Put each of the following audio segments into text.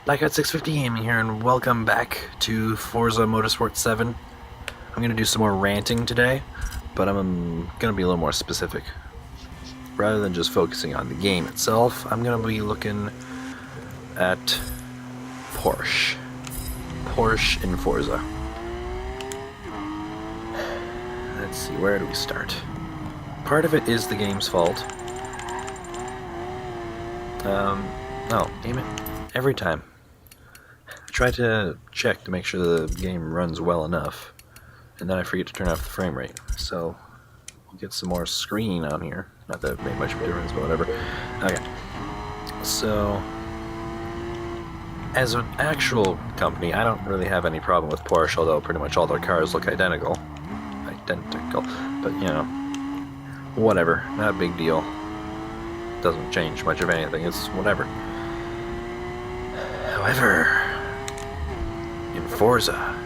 Black at 650 Gaming here, and welcome back to Forza Motorsport 7. I'm going to do some more ranting today, but I'm going to be a little more specific. Rather than just focusing on the game itself, I'm going to be looking at Porsche. Porsche in Forza. Let's see, where do we start? Part of it is the game's fault. Oh, damn it. Every time. I try to check to make sure the game runs well enough, and then I forget to turn off the frame rate. So, we'll get some more screen on here. Not that it made much of a difference, but whatever. Okay. So, as an actual company, I don't really have any problem with Porsche, although pretty much all their cars look identical. But, you know, whatever. Not a big deal. Doesn't change much of anything. It's whatever. However, in Forza,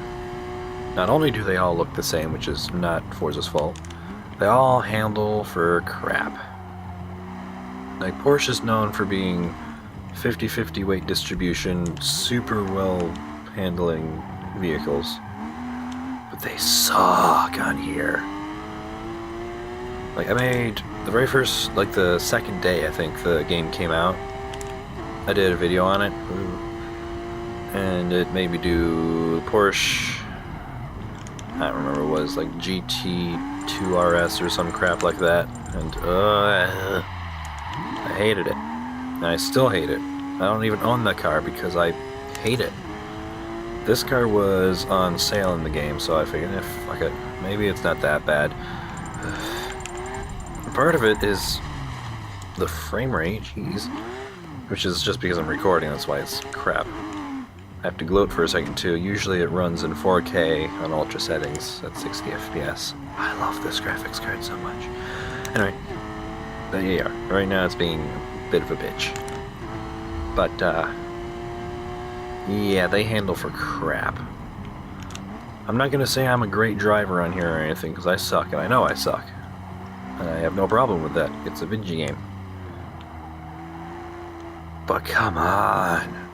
not only do they all look the same, which is not Forza's fault, they all handle for crap. Like, Porsche is known for being 50-50 weight distribution, super well handling vehicles, but they suck on here. Like, I made the very first, like the second day I think the game came out, I did a video on it. And it made me do Porsche, I don't remember what it was, like GT2 RS or some crap like that, and I hated it, and I still hate it. I don't even own that car because I hate it. This car was on sale in the game, so I figured, fuck it, maybe it's not that bad. Part of it is the frame rate, jeez, which is just because I'm recording, that's why it's crap. I have to gloat for a second too. Usually it runs in 4K on ultra settings at 60 FPS. I love this graphics card so much. Anyway, there you are. Right now it's being a bit of a bitch. But, yeah, they handle for crap. I'm not gonna say I'm a great driver on here or anything, because I suck, and I know I suck. And I have no problem with that. It's a video game. But come on.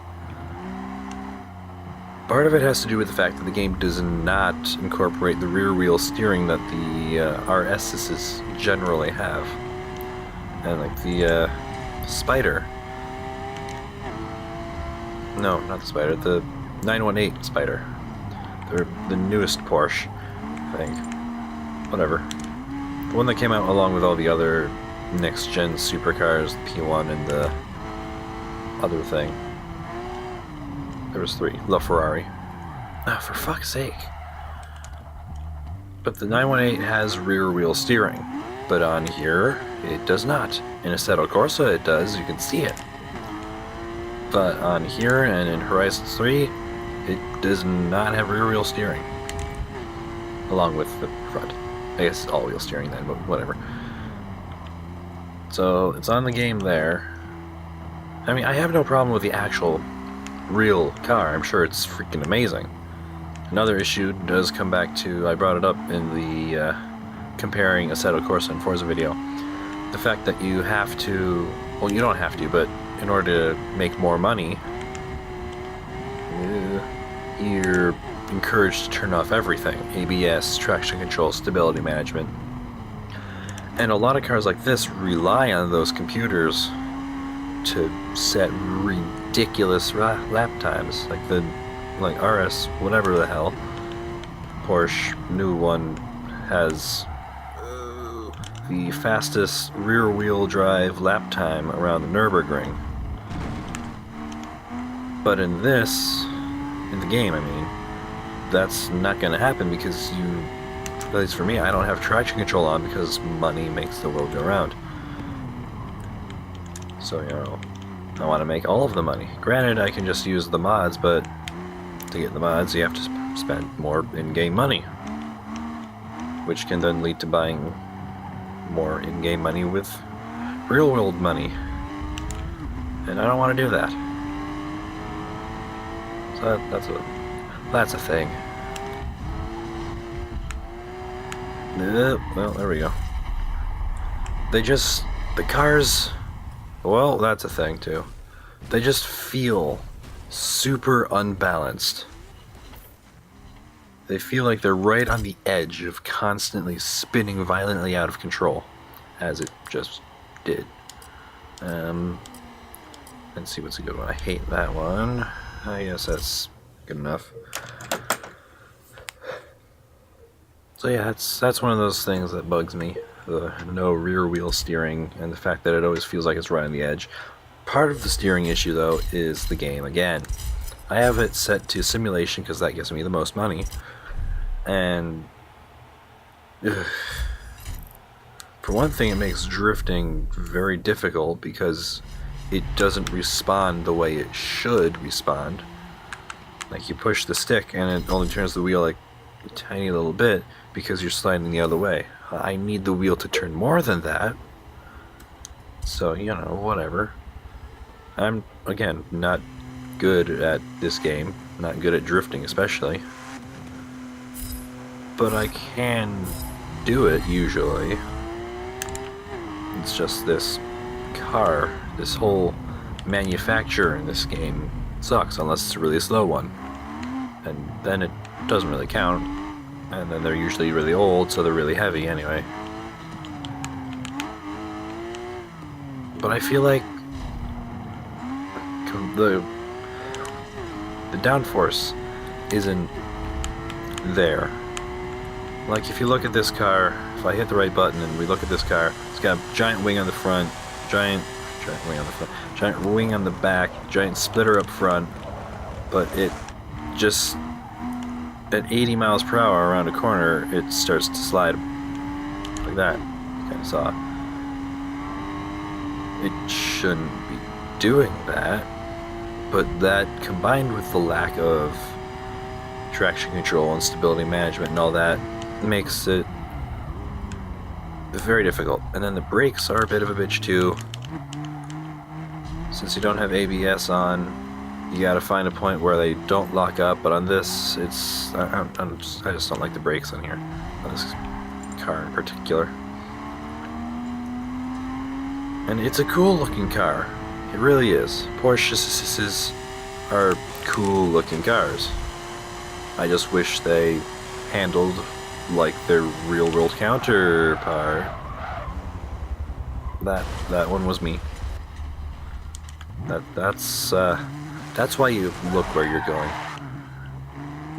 Part of it has to do with the fact that the game does not incorporate the rear wheel steering that the RSs generally have. And like the Spider. No, not the Spider, the 918 Spider. They're the newest Porsche, I think. Whatever. The one that came out along with all the other next-gen supercars, the P1 and the other thing. There was three. La Ferrari. Ah, for fuck's sake. But the 918 has rear wheel steering. But on here, it does not. In Assetto Corsa it does, you can see it. But on here and in Horizon 3, it does not have rear wheel steering. Along with the front. I guess all wheel steering then, but whatever. So, it's on the game there. I mean, I have no problem with the actual real car. I'm sure it's freaking amazing. Another issue does come back to, I brought it up in the comparing Assetto Corsa and Forza video, the fact that you have to, well, you don't have to, but in order to make more money, you're encouraged to turn off everything. ABS, traction control, stability management. And a lot of cars like this rely on those computers to set ridiculous lap times, like the RS, whatever the hell. Porsche new one has the fastest rear-wheel drive lap time around the Nürburgring. But in the game, I mean, that's not going to happen because at least for me, I don't have traction control on because money makes the world go round. So, you know, I want to make all of the money. Granted, I can just use the mods, but to get the mods, you have to spend more in-game money, which can then lead to buying more in-game money with real-world money. And I don't want to do that. So that's a thing. Well, there we go. The cars, well, that's a thing too. They just feel super unbalanced. They feel like they're right on the edge of constantly spinning violently out of control, as it just did. Let's see what's a good one. I hate that one. I guess that's good enough. So yeah, that's one of those things that bugs me. The no rear wheel steering and the fact that it always feels like it's right on the edge. Part of the steering issue, though, is the game again. I have it set to simulation because that gives me the most money. And for one thing, it makes drifting very difficult because it doesn't respond the way it should respond. Like, you push the stick and it only turns the wheel like a tiny little bit because you're sliding the other way. I need the wheel to turn more than that. So, you know, whatever. I'm, again, not good at this game. Not good at drifting, especially. But I can do it, usually. It's just this car, this whole manufacturer in this game sucks, unless it's a really slow one. And then it doesn't really count. And then they're usually really old, so they're really heavy anyway. But I feel like the downforce isn't there. Like, if you look at this car, if I hit the right button and we look at this car, it's got a giant wing on the front, giant wing on the front, giant wing on the back, giant splitter up front, but it just, at 80 miles per hour around a corner, it starts to slide like that. You kind of saw it. It shouldn't be doing that, but that combined with the lack of traction control and stability management and all that makes it very difficult. And then the brakes are a bit of a bitch too. Since you don't have ABS on, you gotta find a point where they don't lock up, but on this, it's... I just don't like the brakes on here, on this car in particular. And it's a cool looking car. It really is. Porsches are cool looking cars. I just wish they handled like their real world counterpart. That one was me. That's why you look where you're going,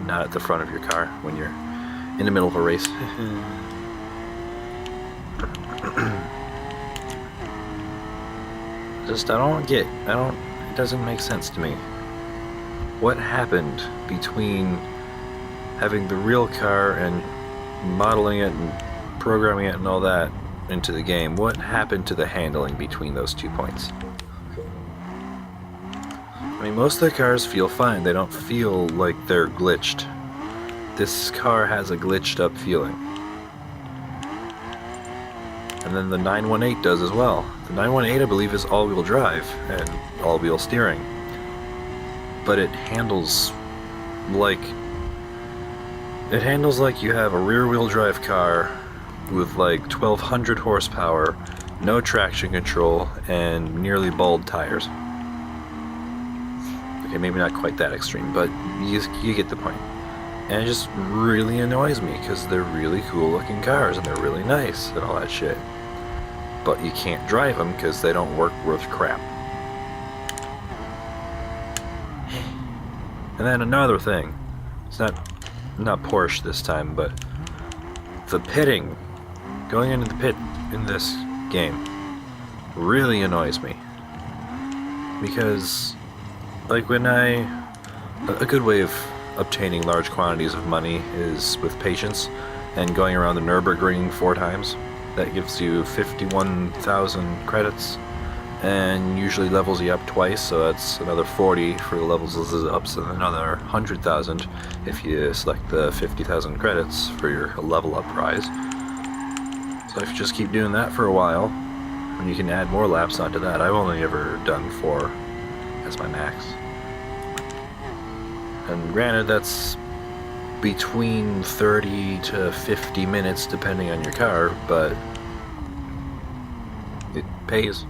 not at the front of your car when you're in the middle of a race. It doesn't make sense to me. What happened between having the real car and modeling it and programming it and all that into the game? What happened to the handling between those 2 points? I mean, most of the cars feel fine. They don't feel like they're glitched. This car has a glitched up feeling. And then the 918 does as well. The 918, I believe, is all-wheel drive and all-wheel steering. But it handles like you have a rear-wheel drive car with like 1200 horsepower, no traction control, and nearly bald tires. Okay, maybe not quite that extreme, but you get the point. And it just really annoys me because they're really cool looking cars and they're really nice and all that shit. But you can't drive them because they don't work worth crap. And then another thing, it's not Porsche this time, but the pitting, going into the pit in this game, really annoys me. Because, like, a good way of obtaining large quantities of money is with patience and going around the Nürburgring 4 times. That gives you 51,000 credits and usually levels you up twice, so that's another 40 for the levels ups and another 100,000 if you select the 50,000 credits for your level up prize. So if you just keep doing that for a while, and you can add more laps onto that. I've only ever done 4 as my max. And granted, that's between 30 to 50 minutes depending on your car, but it pays.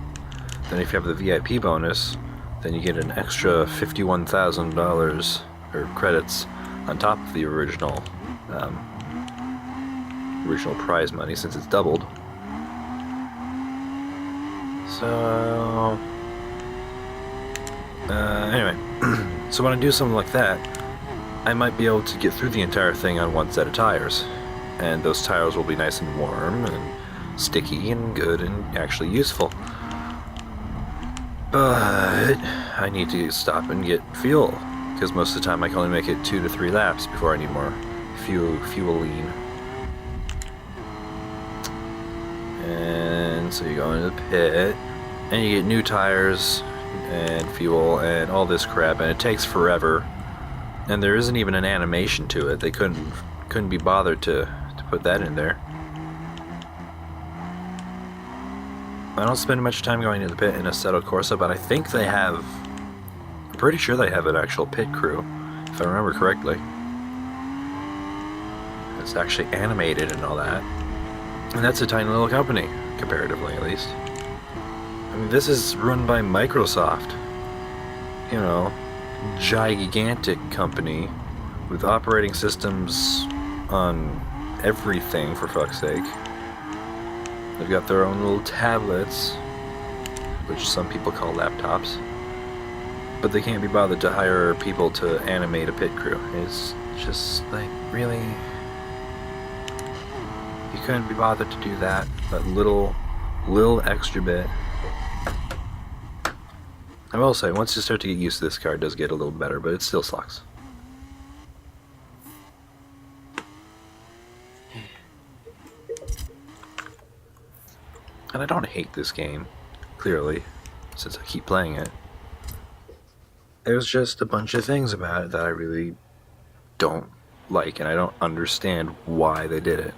Then if you have the VIP bonus, then you get an extra $51,000 or credits on top of the original prize money, since it's doubled. So anyway, so when I do something like that, I might be able to get through the entire thing on one set of tires, and those tires will be nice and warm and sticky and good and actually useful. But I need to stop and get fuel, because most of the time I can only make it 2 to 3 laps before I need more fueling. And so you go into the pit, and you get new tires and fuel and all this crap, and it takes forever. And there isn't even an animation to it. They couldn't be bothered to put that in there. I don't spend much time going to the pit in Assetto Corsa, but I think they have... I'm pretty sure they have an actual pit crew, if I remember correctly. It's actually animated and all that. And that's a tiny little company, comparatively at least. I mean, this is run by Microsoft. You know, gigantic company with operating systems on everything, for fuck's sake. They've got their own little tablets, which some people call laptops, but they can't be bothered to hire people to animate a pit crew. It's just like, really? You couldn't be bothered to do that little extra bit. I will say, once you start to get used to this car, it does get a little better, but it still sucks. And I don't hate this game, clearly, since I keep playing it. There's just a bunch of things about it that I really don't like, and I don't understand why they did it.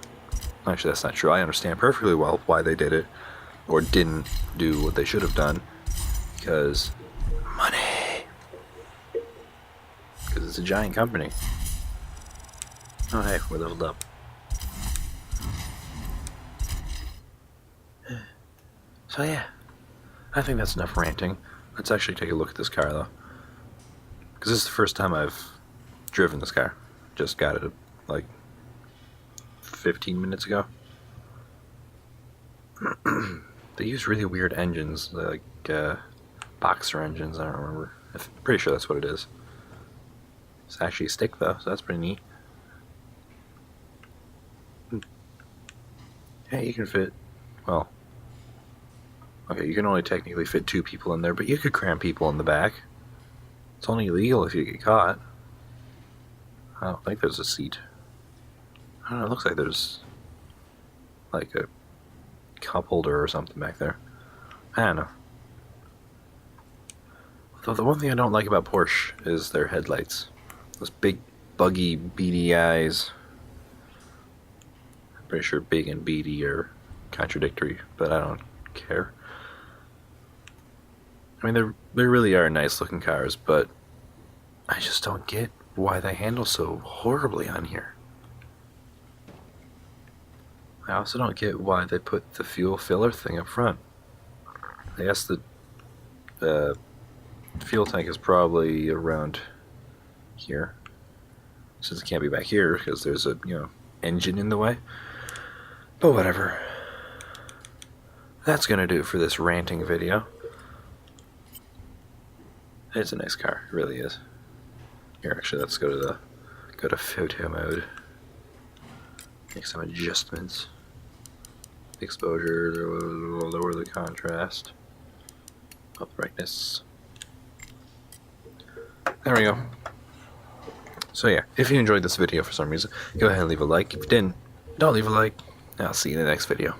Actually, that's not true. I understand perfectly well why they did it, or didn't do what they should have done, because money. Because it's a giant company. Oh hey, we're leveled up. So yeah, I think that's enough ranting. Let's actually take a look at this car though, because this is the first time I've driven this car. Just got it like 15 minutes ago. They use really weird engines, like boxer engines. I don't remember. I'm pretty sure that's what it is. It's actually a stick though, so that's pretty neat. Yeah, you can fit, well, okay, you can only technically fit 2 people in there, but you could cram people in the back. It's only illegal if you get caught. I don't think there's a seat. I don't know, it looks like there's like a cup holder or something back there. I don't know. Though the one thing I don't like about Porsche is their headlights. Those big, buggy, beady eyes. I'm pretty sure big and beady are contradictory, but I don't care. I mean, they really are nice looking cars, but I just don't get why they handle so horribly on here. I also don't get why they put the fuel filler thing up front. I guess the fuel tank is probably around here, since it can't be back here because there's a, engine in the way. But whatever. That's gonna do it for this ranting video. It's a nice car, it really is. Here, actually, let's go to photo mode. Make some adjustments. Exposure, lower the contrast. Up the brightness. There we go. So yeah, if you enjoyed this video for some reason, go ahead and leave a like. If you didn't, don't leave a like. I'll see you in the next video.